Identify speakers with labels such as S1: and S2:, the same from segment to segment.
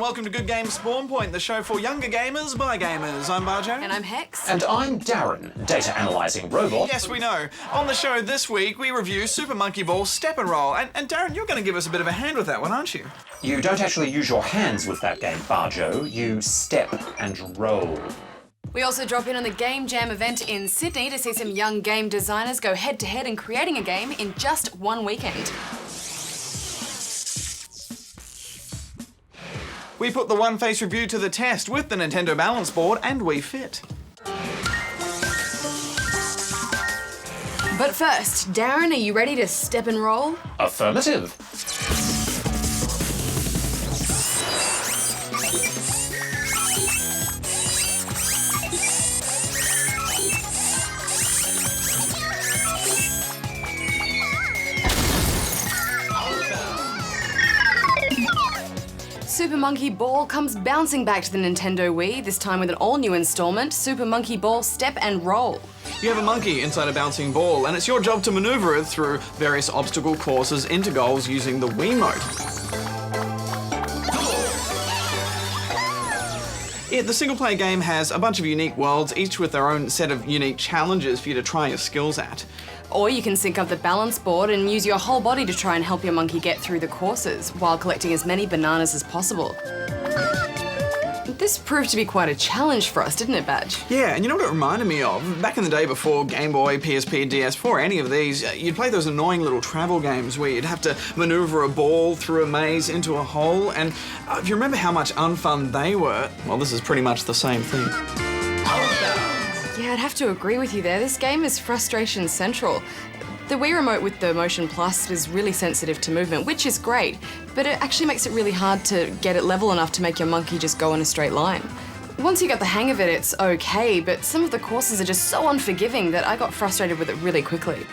S1: welcome to Good Games Spawn Point, the show for younger gamers by gamers. I'm Barjo.
S2: And I'm Hex.
S3: And I'm Darren, data analysing robot.
S1: Yes, we know. On the show this week, we review Super Monkey Ball Step and Roll. And Darren, you're going to give us a bit of a hand with that one, aren't you?
S3: You don't actually use your hands with that game, Barjo. You step and roll.
S2: We also drop in on the Game Jam event in Sydney to see some young game designers go head-to-head in creating a game in just one weekend.
S1: We put the One Face review to the test with the Nintendo Balance Board, and we fit.
S2: But first, Darren, are you ready to step and roll?
S3: Affirmative.
S2: Super Monkey Ball comes bouncing back to the Nintendo Wii, this time with an all-new installment, Super Monkey Ball Step and Roll.
S1: You have a monkey inside a bouncing ball, and it's your job to maneuver it through various obstacle courses into goals using the Wiimote. The single-player game has a bunch of unique worlds, each with their own set of unique challenges for you to try your skills at.
S2: Or you can sync up the balance board and use your whole body to try and help your monkey get through the courses, while collecting as many bananas as possible. This proved to be quite a challenge for us, didn't it, Badge?
S1: Yeah, and you know what it reminded me of? Back in the day before Game Boy, PSP, DS, before any of these, you'd play those annoying little travel games where you'd have to maneuver a ball through a maze into a hole, and if you remember how much unfun they were, well, this is pretty much the same thing.
S2: Yeah, I'd have to agree with you there. This game is frustration central. The Wii Remote with the Motion Plus is really sensitive to movement, which is great, but it actually makes it really hard to get it level enough to make your monkey just go in a straight line. Once you get the hang of it, it's okay, but some of the courses are just so unforgiving that I got frustrated with it really quickly.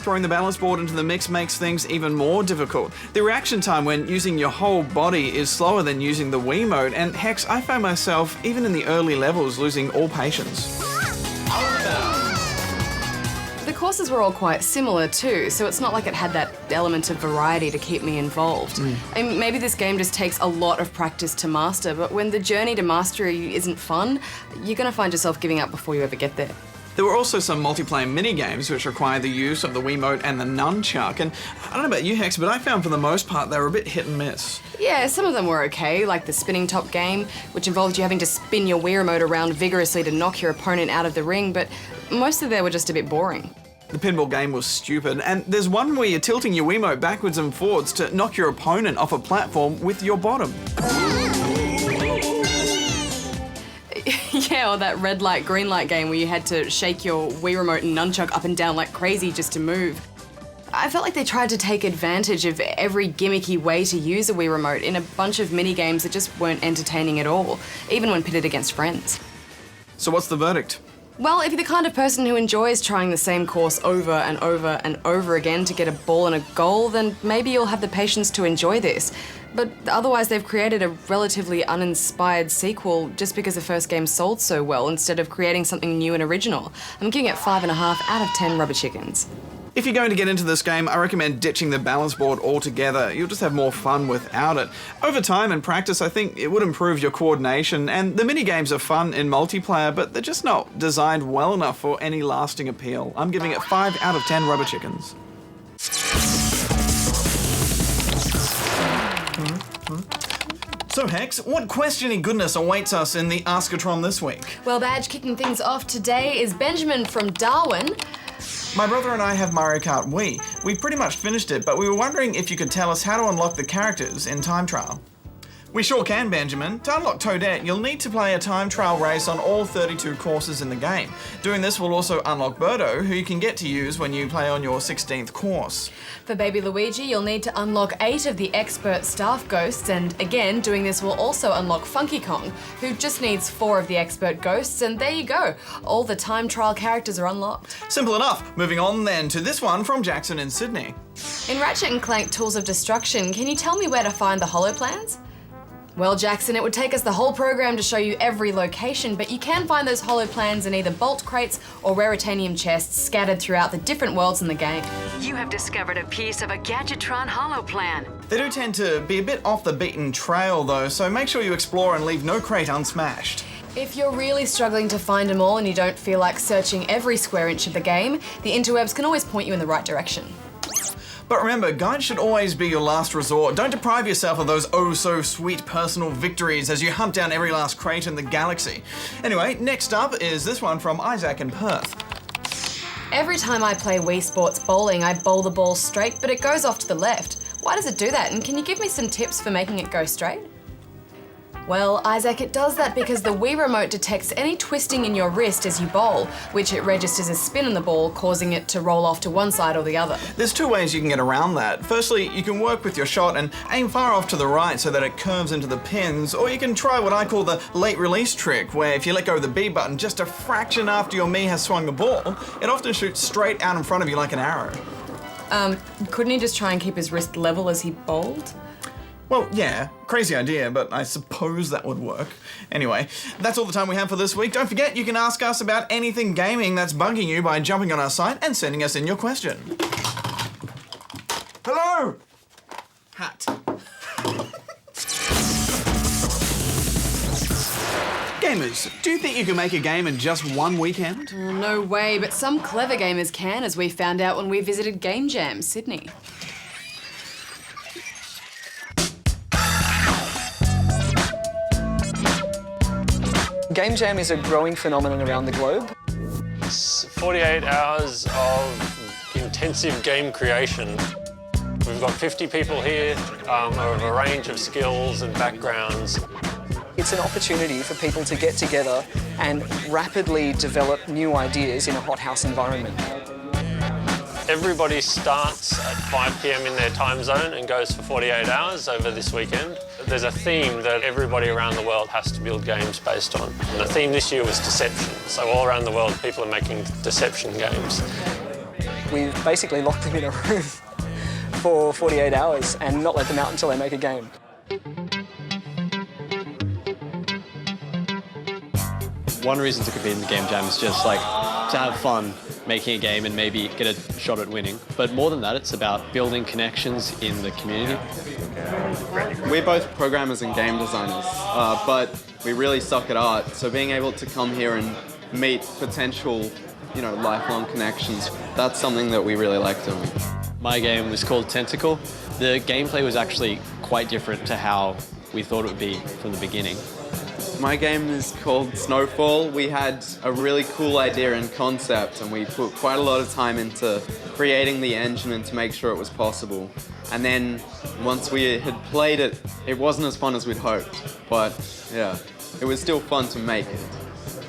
S1: Throwing the balance board into the mix makes things even more difficult. The reaction time when using your whole body is slower than using the Wiimote, and Hex, I found myself, even in the early levels, losing all patience.
S2: The courses were all quite similar too, so it's not like it had that element of variety to keep me involved. I mean, maybe this game just takes a lot of practice to master, but when the journey to mastery isn't fun, you're gonna find yourself giving up before you ever get there.
S1: There were also some multiplayer mini-games which require the use of the Wiimote and the nunchuck, and I don't know about you, Hex, but I found for the most part they were a bit hit and miss.
S2: Yeah, some of them were okay, like the spinning top game, which involved you having to spin your Wii Remote around vigorously to knock your opponent out of the ring, but most of them were just a bit boring.
S1: The pinball game was stupid, and there's one where you're tilting your Wiimote backwards and forwards to knock your opponent off a platform with your bottom.
S2: Yeah, or that red light, green light game where you had to shake your Wii Remote and nunchuck up and down like crazy just to move. I felt like they tried to take advantage of every gimmicky way to use a Wii Remote in a bunch of mini-games that just weren't entertaining at all, even when pitted against friends.
S1: So what's the verdict?
S2: Well, if you're the kind of person who enjoys trying the same course over and over and over again to get a ball and a goal, then maybe you'll have the patience to enjoy this. But otherwise, they've created a relatively uninspired sequel just because the first game sold so well instead of creating something new and original. I'm giving it 5.5 out of 10 rubber chickens.
S1: If you're going to get into this game, I recommend ditching the balance board altogether. You'll just have more fun without it. Over time and practice, I think it would improve your coordination, and the mini-games are fun in multiplayer, but they're just not designed well enough for any lasting appeal. I'm giving it 5 out of 10 rubber chickens. So Hex, what questiony goodness awaits us in the Askatron this week?
S2: Well, Badge, kicking things off today is Benjamin from Darwin.
S1: My brother and I have Mario Kart Wii. We pretty much finished it, but we were wondering if you could tell us how to unlock the characters in Time Trial. We sure can, Benjamin. To unlock Toadette, you'll need to play a time trial race on all 32 courses in the game. Doing this will also unlock Birdo, who you can get to use when you play on your 16th course.
S2: For Baby Luigi, you'll need to unlock 8 of the expert staff ghosts, and again, doing this will also unlock Funky Kong, who just needs 4 of the expert ghosts, and there you go. All the time trial characters are unlocked.
S1: Simple enough. Moving on then to this one from Jackson in Sydney.
S2: In Ratchet & Clank Tools of Destruction, can you tell me where to find the holo plans? Well, Jackson, it would take us the whole program to show you every location, but you can find those holo plans in either bolt crates or raritanium chests scattered throughout the different worlds in the game.
S4: You have discovered a piece of a Gadgetron holo plan.
S1: They do tend to be a bit off the beaten trail though, so make sure you explore and leave no crate unsmashed.
S2: If you're really struggling to find them all and you don't feel like searching every square inch of the game, the interwebs can always point you in the right direction.
S1: But remember, guides should always be your last resort. Don't deprive yourself of those oh-so-sweet personal victories as you hunt down every last crate in the galaxy. Anyway, next up is this one from Isaac in Perth.
S2: Every time I play Wii Sports Bowling, I bowl the ball straight, but it goes off to the left. Why does it do that? And can you give me some tips for making it go straight? Well, Isaac, it does that because the Wii Remote detects any twisting in your wrist as you bowl, which it registers as spin on the ball, causing it to roll off to one side or the other.
S1: There's two ways you can get around that. Firstly, you can work with your shot and aim far off to the right so that it curves into the pins, or you can try what I call the late release trick, where if you let go of the B button just a fraction after your Mii has swung the ball, it often shoots straight out in front of you like an arrow.
S2: Couldn't he just try and keep his wrist level as he bowled?
S1: Well, yeah, crazy idea, but I suppose that would work. Anyway, that's all the time we have for this week. Don't forget, you can ask us about anything gaming that's bugging you by jumping on our site and sending us in your question. Hello! Hat. Gamers, do you think you can make a game in just one weekend?
S2: No way, but some clever gamers can, as we found out when we visited Game Jam, Sydney.
S5: Game Jam is a growing phenomenon around the globe.
S6: It's 48 hours of intensive game creation. We've got 50 people here of a range of skills and backgrounds.
S5: It's an opportunity for people to get together and rapidly develop new ideas in a hothouse environment.
S6: Everybody starts at 5 p.m. in their time zone and goes for 48 hours over this weekend. There's a theme that everybody around the world has to build games based on. And the theme this year was deception. So all around the world, people are making deception games.
S5: We've basically locked them in a room for 48 hours and not let them out until they make a game.
S7: One reason to compete in the Game Jam is just like to have fun making a game and maybe get a shot at winning. But more than that, it's about building connections in the community.
S8: We're both programmers and game designers, but we really suck at art. So being able to come here and meet potential, lifelong connections, that's something that we really like doing.
S7: My game was called Tentacle. The gameplay was actually quite different to how we thought it would be from the beginning.
S8: My game is called Snowfall. We had a really cool idea and concept, and we put quite a lot of time into creating the engine and to make sure it was possible. And then once we had played it, it wasn't as fun as we'd hoped. But yeah, it was still fun to make it.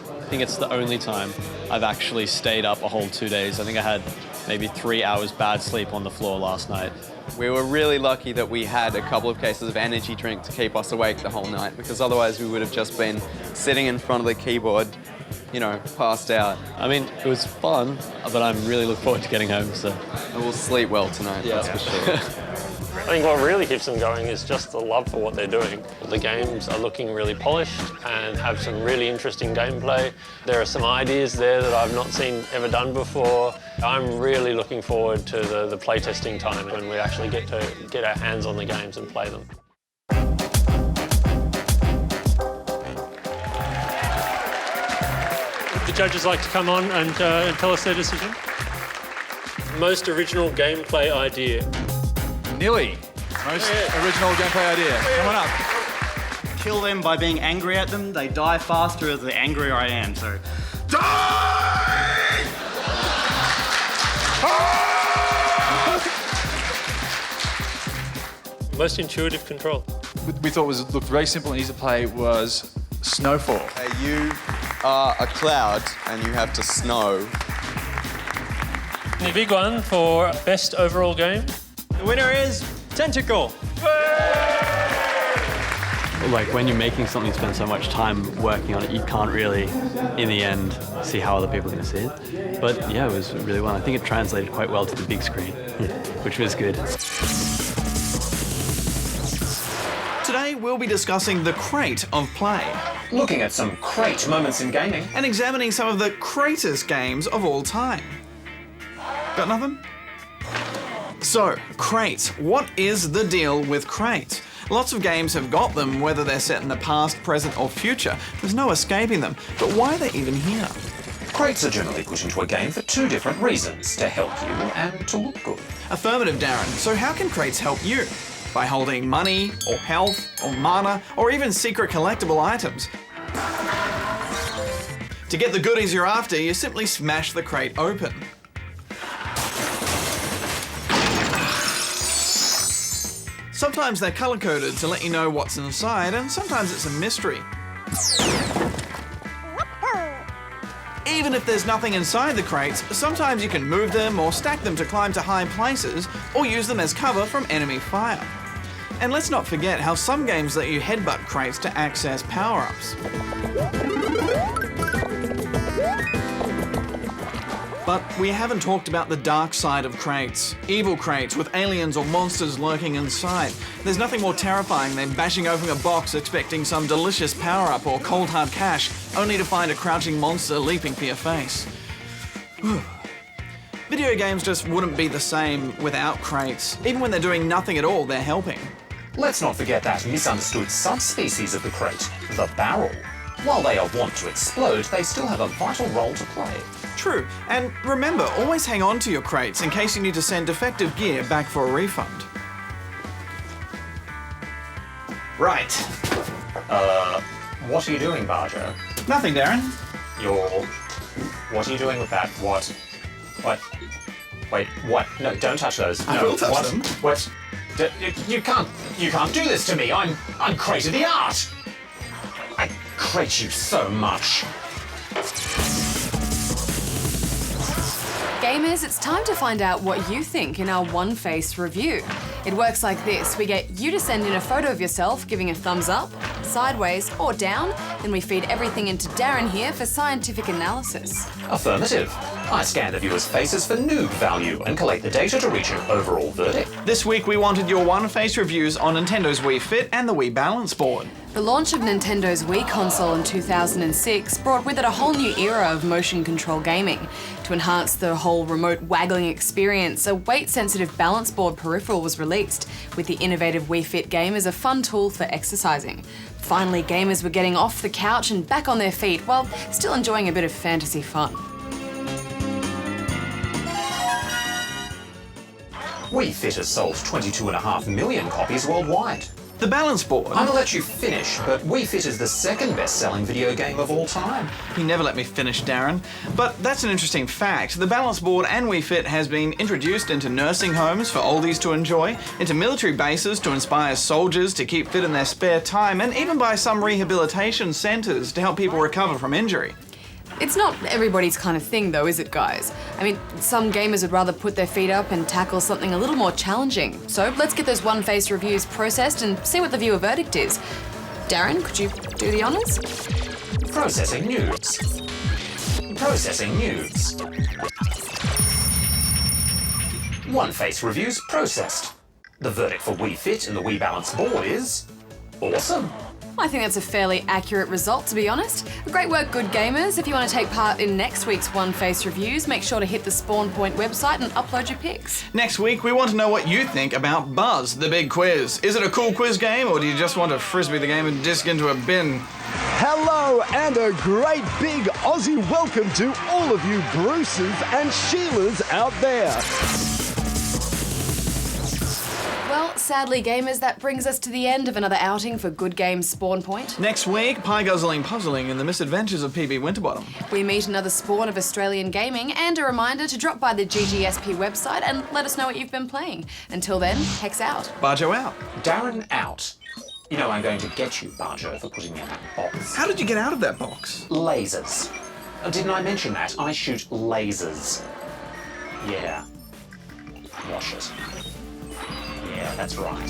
S7: I think it's the only time I've actually stayed up a whole 2 days. I think I had maybe 3 hours bad sleep on the floor last night.
S8: We were really lucky that we had a couple of cases of energy drink to keep us awake the whole night, because otherwise we would have just been sitting in front of the keyboard, passed out.
S7: I mean, it was fun, but I'm really looking forward to getting home, so.
S8: And we'll sleep well tonight, that's for sure.
S6: I think what really keeps them going is just the love for what they're doing. The games are looking really polished and have some really interesting gameplay. There are some ideas there that I've not seen ever done before. I'm really looking forward to the playtesting time when we actually get to get our hands on the games and play them. Would the judges like to come on and tell us their decision? Most original gameplay idea.
S9: Nilly, most original gameplay idea. Come on up.
S10: Kill them by being angry at them. They die faster the angrier I am, so... Die!
S6: Most intuitive control.
S9: We thought looked very simple and easy to play was Snowfall.
S8: You are a cloud and you have to snow.
S6: The big one for best overall game.
S10: The winner is Tentacle.
S7: Like when you're making something, spend so much time working on it, you can't really, in the end, see how other people are going to see it. But yeah, it was really well. I think it translated quite well to the big screen, which was good.
S1: Today we'll be discussing the crate of play
S3: Looking at some crate moments in gaming.
S1: and examining some of the greatest games of all time. Got nothing? So, crates. What is the deal with crates? Lots of games have got them, whether they're set in the past, present, or future. There's no escaping them. But why are they even here?
S3: Crates are generally put into a game for two different reasons, to help you and to look good.
S1: Affirmative, Darren. So how can crates help you? By holding money, or health, or mana, or even secret collectible items. To get the goodies you're after, you simply smash the crate open. Sometimes they're color-coded to let you know what's inside, and sometimes it's a mystery. Even if there's nothing inside the crates, sometimes you can move them or stack them to climb to high places, or use them as cover from enemy fire. And let's not forget how some games let you headbutt crates to access power-ups. But we haven't talked about the dark side of crates. Evil crates with aliens or monsters lurking inside. There's nothing more terrifying than bashing open a box expecting some delicious power-up or cold hard cash, only to find a crouching monster leaping for your face. Video games just wouldn't be the same without crates. Even when they're doing nothing at all, they're helping.
S3: Let's not forget that misunderstood subspecies of the crate, the barrel. While they are wont to explode, they still have a vital role to play.
S1: True, and remember, always hang on to your crates in case you need to send defective gear back for a refund.
S3: Right. What are you doing, Barjo?
S1: Nothing, Darren.
S3: What are you doing with that? What? Wait, what? No, don't touch those.
S1: I will touch them.
S3: What? You can't do this to me. I'm crate of the art. I crate you so much.
S2: Gamers, it's time to find out what you think in our one-face review. It works like this. We get you to send in a photo of yourself giving a thumbs up, sideways, or down. Then we feed everything into Darren here for scientific analysis.
S3: Affirmative. I scan the viewers' faces for noob value and collate the data to reach an overall verdict.
S1: This week we wanted your one-face reviews on Nintendo's Wii Fit and the Wii Balance Board.
S2: The launch of Nintendo's Wii console in 2006 brought with it a whole new era of motion control gaming. To enhance the whole remote waggling experience, a weight-sensitive balance board peripheral was released, with the innovative Wii Fit game as a fun tool for exercising. Finally, gamers were getting off the couch and back on their feet while still enjoying a bit of fantasy fun.
S3: Wii Fit has sold 22.5 million copies worldwide.
S1: The Balance Board.
S3: I'm gonna let you finish, but Wii Fit is the second best-selling video game of all time.
S1: He never let me finish, Darren. But that's an interesting fact. The Balance Board and Wii Fit has been introduced into nursing homes for oldies to enjoy, into military bases to inspire soldiers to keep fit in their spare time, and even by some rehabilitation centres to help people recover from injury.
S2: It's not everybody's kind of thing though, is it, guys? I mean, some gamers would rather put their feet up and tackle something a little more challenging. So let's get those one-face reviews processed and see what the viewer verdict is. Darren, could you do the honours?
S3: Processing nudes. Processing nudes. One-face reviews processed. The verdict for Wii Fit and the Wii Balance Board is awesome.
S2: I think that's a fairly accurate result, to be honest. Great work, good gamers. If you want to take part in next week's one-face reviews, make sure to hit the Spawn Point website and upload your pics.
S1: Next week, we want to know what you think about Buzz, the big quiz. Is it a cool quiz game, or do you just want to frisbee the game and disc into a bin?
S11: Hello and a great big Aussie welcome to all of you Bruces and Sheilas out there.
S2: Well, sadly, gamers, that brings us to the end of another outing for Good Games Spawn Point.
S1: Next week, pie-guzzling puzzling and the misadventures of PB Winterbottom.
S2: We meet another spawn of Australian gaming, and a reminder to drop by the GGSP website and let us know what you've been playing. Until then, Hex out.
S1: Barjo out.
S3: Darren out. You know I'm going to get you, Barjo, for putting me in that box.
S1: How did you get out of that box?
S3: Lasers. Didn't I mention that? I shoot lasers. Yeah. Wash it. Yeah, that's right.